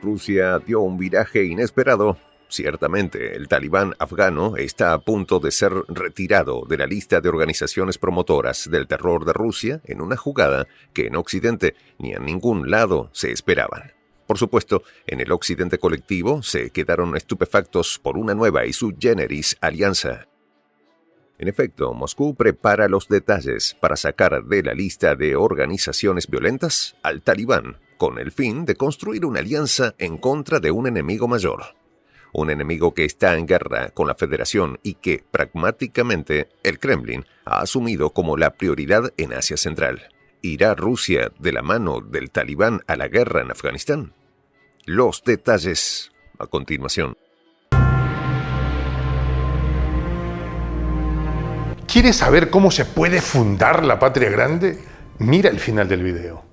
Rusia dio un viraje inesperado. Ciertamente, el talibán afgano está a punto de ser retirado de la lista de organizaciones promotoras del terror de Rusia en una jugada que en Occidente ni a ningún lado se esperaban. Por supuesto, en el Occidente colectivo se quedaron estupefactos por una nueva y sui generis alianza. En efecto, Moscú prepara los detalles para sacar de la lista de organizaciones violentas al talibán, con el fin de construir una alianza en contra de un enemigo mayor. Un enemigo que está en guerra con la Federación y que, pragmáticamente, el Kremlin ha asumido como la prioridad en Asia Central. ¿Irá Rusia de la mano del talibán a la guerra en Afganistán? Los detalles a continuación. ¿Quieres saber cómo se puede fundar la patria grande? Mira el final del video.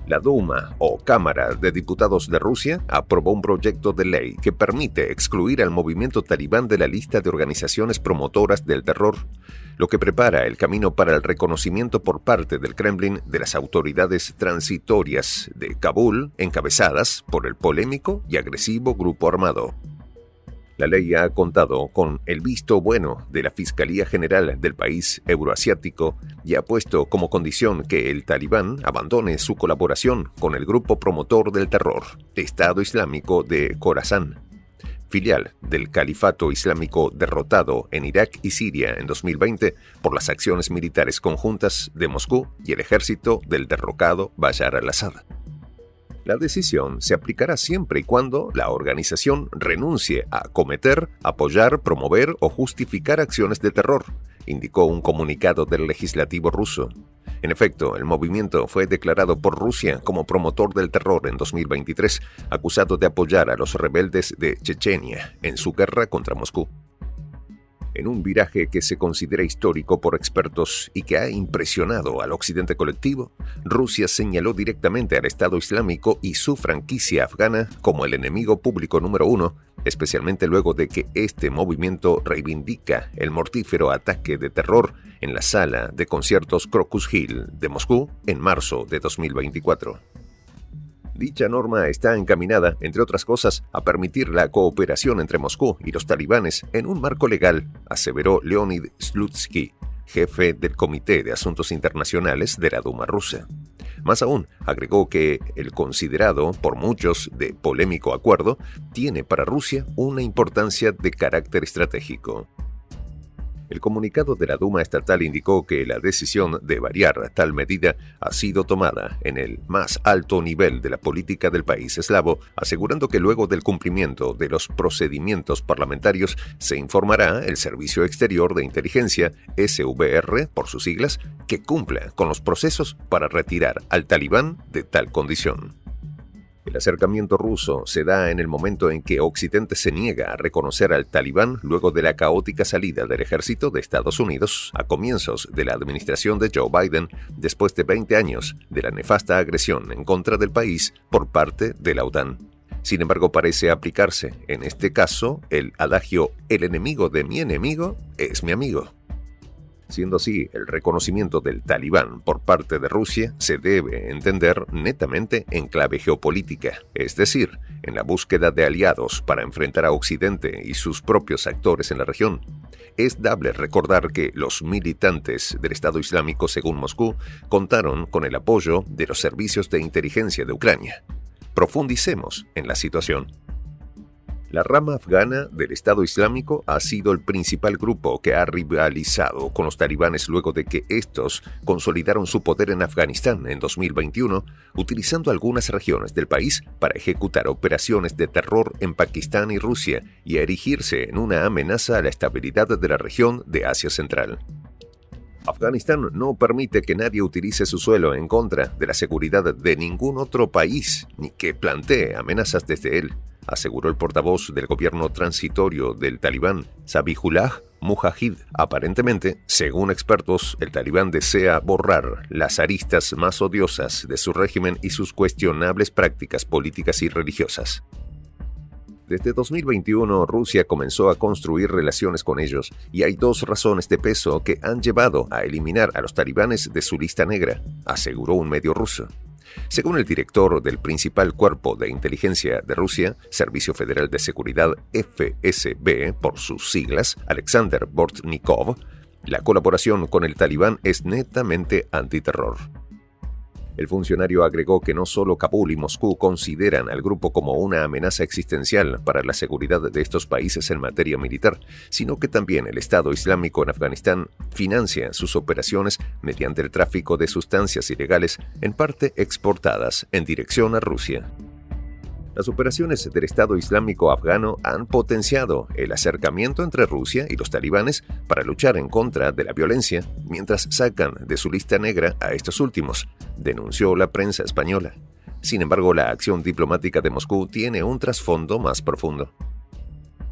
La Duma, o Cámara de Diputados de Rusia, aprobó un proyecto de ley que permite excluir al movimiento talibán de la lista de organizaciones promotoras del terror, lo que prepara el camino para el reconocimiento por parte del Kremlin de las autoridades transitorias de Kabul, encabezadas por el polémico y agresivo grupo armado. La ley ha contado con el visto bueno de la Fiscalía General del país euroasiático y ha puesto como condición que el talibán abandone su colaboración con el grupo promotor del terror, Estado Islámico de Khorasán, filial del Califato Islámico derrotado en Irak y Siria en 2020 por las acciones militares conjuntas de Moscú y el ejército del derrocado Bashar al-Assad. La decisión se aplicará siempre y cuando la organización renuncie a cometer, apoyar, promover o justificar acciones de terror, indicó un comunicado del legislativo ruso. En efecto, el movimiento fue declarado por Rusia como promotor del terror en 2023, acusado de apoyar a los rebeldes de Chechenia en su guerra contra Moscú. En un viraje que se considera histórico por expertos y que ha impresionado al occidente colectivo, Rusia señaló directamente al Estado Islámico y su franquicia afgana como el enemigo público número uno, especialmente luego de que este movimiento reivindica el mortífero ataque de terror en la sala de conciertos Crocus Hill de Moscú en marzo de 2024. Dicha norma está encaminada, entre otras cosas, a permitir la cooperación entre Moscú y los talibanes en un marco legal, aseveró Leonid Slutsky, jefe del Comité de Asuntos Internacionales de la Duma rusa. Más aún, agregó que el considerado por muchos de polémico acuerdo tiene para Rusia una importancia de carácter estratégico. El comunicado de la Duma estatal indicó que la decisión de variar tal medida ha sido tomada en el más alto nivel de la política del país eslavo, asegurando que luego del cumplimiento de los procedimientos parlamentarios se informará el Servicio Exterior de Inteligencia, SVR por sus siglas, que cumpla con los procesos para retirar al talibán de tal condición. El acercamiento ruso se da en el momento en que Occidente se niega a reconocer al talibán luego de la caótica salida del ejército de Estados Unidos a comienzos de la administración de Joe Biden, después de 20 años de la nefasta agresión en contra del país por parte de la OTAN. Sin embargo, parece aplicarse, en este caso, el adagio «el enemigo de mi enemigo es mi amigo». Siendo así, el reconocimiento del talibán por parte de Rusia se debe entender netamente en clave geopolítica, es decir, en la búsqueda de aliados para enfrentar a Occidente y sus propios actores en la región. Es dable recordar que los militantes del Estado Islámico, según Moscú, contaron con el apoyo de los servicios de inteligencia de Ucrania. Profundicemos en la situación. La rama afgana del Estado Islámico ha sido el principal grupo que ha rivalizado con los talibanes luego de que estos consolidaron su poder en Afganistán en 2021, utilizando algunas regiones del país para ejecutar operaciones de terror en Pakistán y Rusia y erigirse en una amenaza a la estabilidad de la región de Asia Central. Afganistán no permite que nadie utilice su suelo en contra de la seguridad de ningún otro país, ni que plantee amenazas desde él, aseguró el portavoz del gobierno transitorio del talibán, Zabihullah Mujahid. Aparentemente, según expertos, el talibán desea borrar las aristas más odiosas de su régimen y sus cuestionables prácticas políticas y religiosas. Desde 2021, Rusia comenzó a construir relaciones con ellos y hay dos razones de peso que han llevado a eliminar a los talibanes de su lista negra, aseguró un medio ruso. Según el director del principal cuerpo de inteligencia de Rusia, Servicio Federal de Seguridad FSB, por sus siglas, Alexander Bortnikov, la colaboración con el Talibán es netamente antiterror. El funcionario agregó que no solo Kabul y Moscú consideran al grupo como una amenaza existencial para la seguridad de estos países en materia militar, sino que también el Estado Islámico en Afganistán financia sus operaciones mediante el tráfico de sustancias ilegales, en parte exportadas en dirección a Rusia. Las operaciones del Estado Islámico afgano han potenciado el acercamiento entre Rusia y los talibanes para luchar en contra de la violencia, mientras sacan de su lista negra a estos últimos, denunció la prensa española. Sin embargo, la acción diplomática de Moscú tiene un trasfondo más profundo.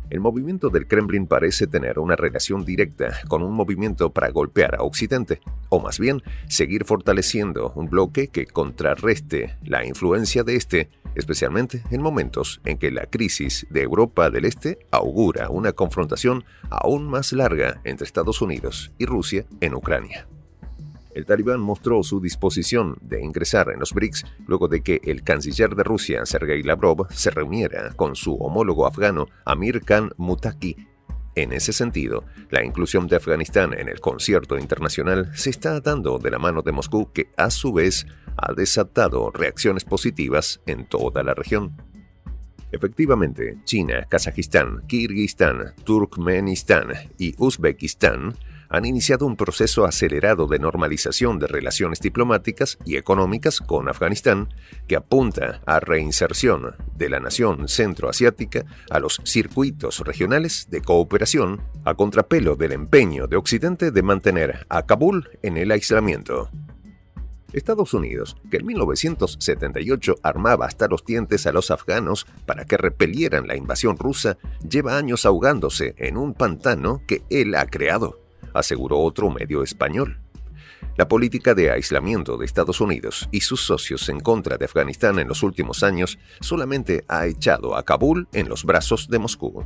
El movimiento del Kremlin parece tener una relación directa con un movimiento para golpear a Occidente, o más bien, seguir fortaleciendo un bloque que contrarreste la influencia de este, especialmente en momentos en que la crisis de Europa del Este augura una confrontación aún más larga entre Estados Unidos y Rusia en Ucrania. El Talibán mostró su disposición de ingresar en los BRICS luego de que el canciller de Rusia, Sergei Lavrov, se reuniera con su homólogo afgano, Amir Khan Muttaqi. En ese sentido, la inclusión de Afganistán en el concierto internacional se está dando de la mano de Moscú, que a su vez ha desatado reacciones positivas en toda la región. Efectivamente, China, Kazajistán, Kirguistán, Turkmenistán y Uzbekistán han iniciado un proceso acelerado de normalización de relaciones diplomáticas y económicas con Afganistán que apunta a reinserción de la nación centroasiática a los circuitos regionales de cooperación, a contrapelo del empeño de Occidente de mantener a Kabul en el aislamiento. Estados Unidos, que en 1978 armaba hasta los dientes a los afganos para que repelieran la invasión rusa, lleva años ahogándose en un pantano que él ha creado, aseguró otro medio español. La política de aislamiento de Estados Unidos y sus socios en contra de Afganistán en los últimos años solamente ha echado a Kabul en los brazos de Moscú.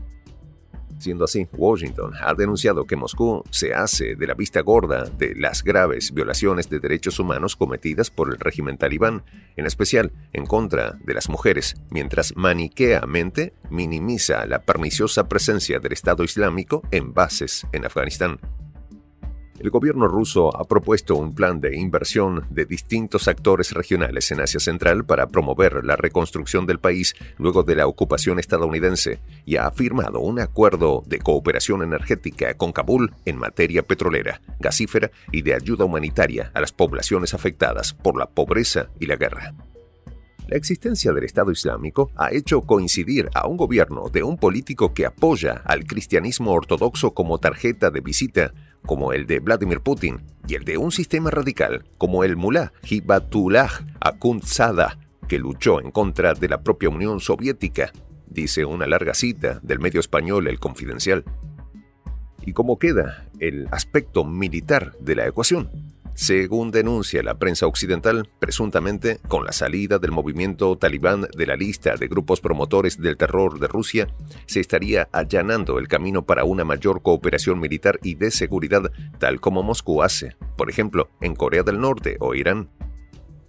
Siendo así, Washington ha denunciado que Moscú se hace de la vista gorda de las graves violaciones de derechos humanos cometidas por el régimen talibán, en especial en contra de las mujeres, mientras maniqueamente minimiza la perniciosa presencia del Estado Islámico en bases en Afganistán. El gobierno ruso ha propuesto un plan de inversión de distintos actores regionales en Asia Central para promover la reconstrucción del país luego de la ocupación estadounidense y ha firmado un acuerdo de cooperación energética con Kabul en materia petrolera, gasífera y de ayuda humanitaria a las poblaciones afectadas por la pobreza y la guerra. La existencia del Estado Islámico ha hecho coincidir a un gobierno de un político que apoya al cristianismo ortodoxo como tarjeta de visita, como el de Vladimir Putin, y el de un sistema radical, como el mulá Hibatullah Akhundzada, que luchó en contra de la propia Unión Soviética, dice una larga cita del medio español El Confidencial. ¿Y cómo queda el aspecto militar de la ecuación? Según denuncia la prensa occidental, presuntamente, con la salida del movimiento talibán de la lista de grupos promotores del terror de Rusia, se estaría allanando el camino para una mayor cooperación militar y de seguridad, tal como Moscú hace, por ejemplo, en Corea del Norte o Irán.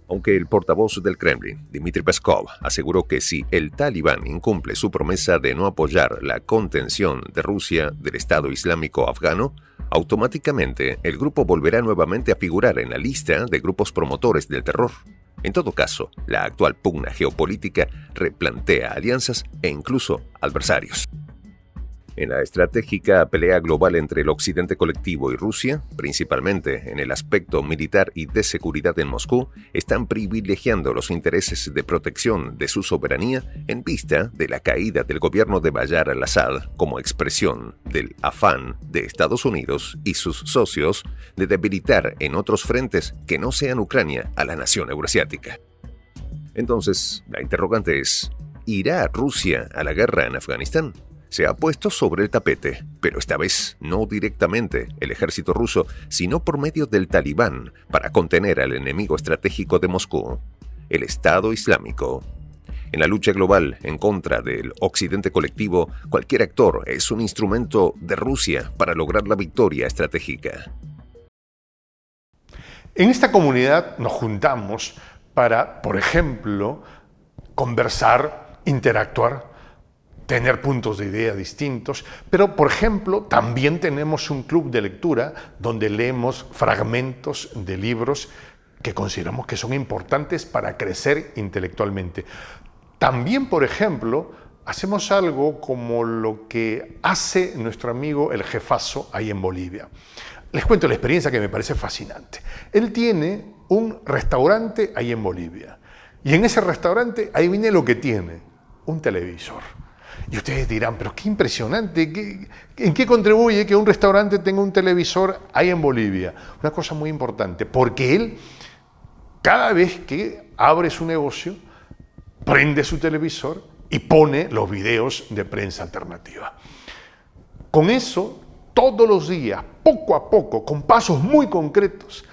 Aunque el portavoz del Kremlin, Dmitry Peskov, aseguró que si el Talibán incumple su promesa de no apoyar la contención de Rusia del Estado Islámico afgano, automáticamente el grupo volverá nuevamente a figurar en la lista de grupos promotores del terror. En todo caso, la actual pugna geopolítica replantea alianzas e incluso adversarios. En la estratégica pelea global entre el Occidente colectivo y Rusia, principalmente en el aspecto militar y de seguridad en Moscú, están privilegiando los intereses de protección de su soberanía en vista de la caída del gobierno de Bashar al-Assad como expresión del afán de Estados Unidos y sus socios de debilitar en otros frentes que no sean Ucrania a la nación euroasiática. Entonces, la interrogante es, ¿irá Rusia a la guerra en Afganistán? Se ha puesto sobre el tapete, pero esta vez no directamente el ejército ruso, sino por medio del Talibán para contener al enemigo estratégico de Moscú, el Estado Islámico. En la lucha global en contra del Occidente colectivo, cualquier actor es un instrumento de Rusia para lograr la victoria estratégica. En esta comunidad nos juntamos para, por ejemplo, conversar, interactuar, tener puntos de idea distintos, pero, por ejemplo, también tenemos un club de lectura donde leemos fragmentos de libros que consideramos que son importantes para crecer intelectualmente. También, por ejemplo, hacemos algo como lo que hace nuestro amigo el jefazo ahí en Bolivia. Les cuento la experiencia que me parece fascinante. Él tiene un restaurante ahí en Bolivia. Y en ese restaurante, ahí viene lo que tiene, un televisor. Y ustedes dirán, pero qué impresionante, ¿en qué contribuye que un restaurante tenga un televisor ahí en Bolivia? Una cosa muy importante, porque él, cada vez que abre su negocio, prende su televisor y pone los videos de Prensa Alternativa. Con eso, todos los días, poco a poco, con pasos muy concretos,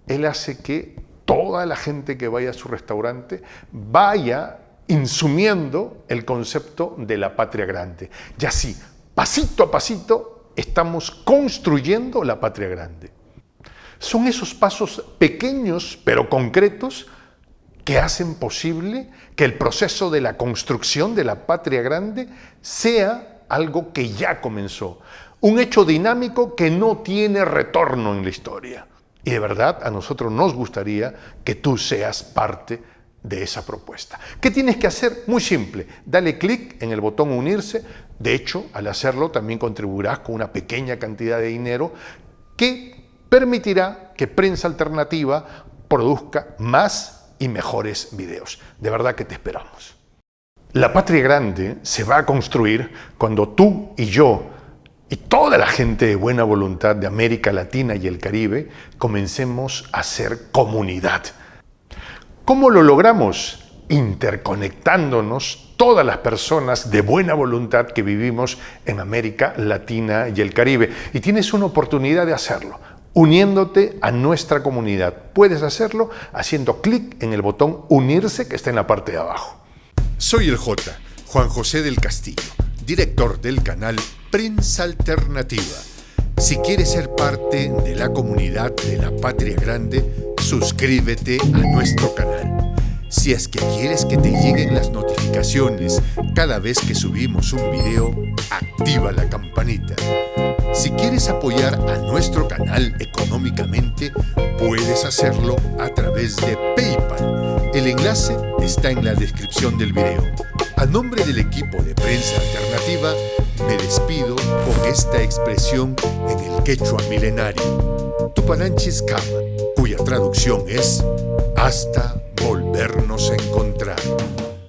él hace que toda la gente que vaya a su restaurante vaya insumiendo el concepto de la patria grande. Y así, pasito a pasito, estamos construyendo la patria grande. Son esos pasos pequeños pero concretos que hacen posible que el proceso de la construcción de la patria grande sea algo que ya comenzó, un hecho dinámico que no tiene retorno en la historia. Y de verdad a nosotros nos gustaría que tú seas parte de esa propuesta. ¿Qué tienes que hacer? Muy simple, dale clic en el botón unirse. De hecho, al hacerlo también contribuirás con una pequeña cantidad de dinero que permitirá que Prensa Alternativa produzca más y mejores videos. De verdad que te esperamos. La patria grande se va a construir cuando tú y yo y toda la gente de buena voluntad de América Latina y el Caribe comencemos a ser comunidad. ¿Cómo lo logramos? Interconectándonos todas las personas de buena voluntad que vivimos en América Latina y el Caribe. Y tienes una oportunidad de hacerlo, uniéndote a nuestra comunidad. Puedes hacerlo haciendo clic en el botón unirse que está en la parte de abajo. Soy el J, Juan José del Castillo, director del canal Prensa Alternativa. Si quieres ser parte de la comunidad de la Patria Grande, suscríbete a nuestro canal. Si es que quieres que te lleguen las notificaciones cada vez que subimos un video, activa la campanita. Si quieres apoyar a nuestro canal económicamente, puedes hacerlo a través de PayPal. El enlace está en la descripción del video. A nombre del equipo de Prensa Alternativa, me despido con esta expresión en el quechua milenario, Tupananchis Kama, cuya traducción es hasta volvernos a encontrar.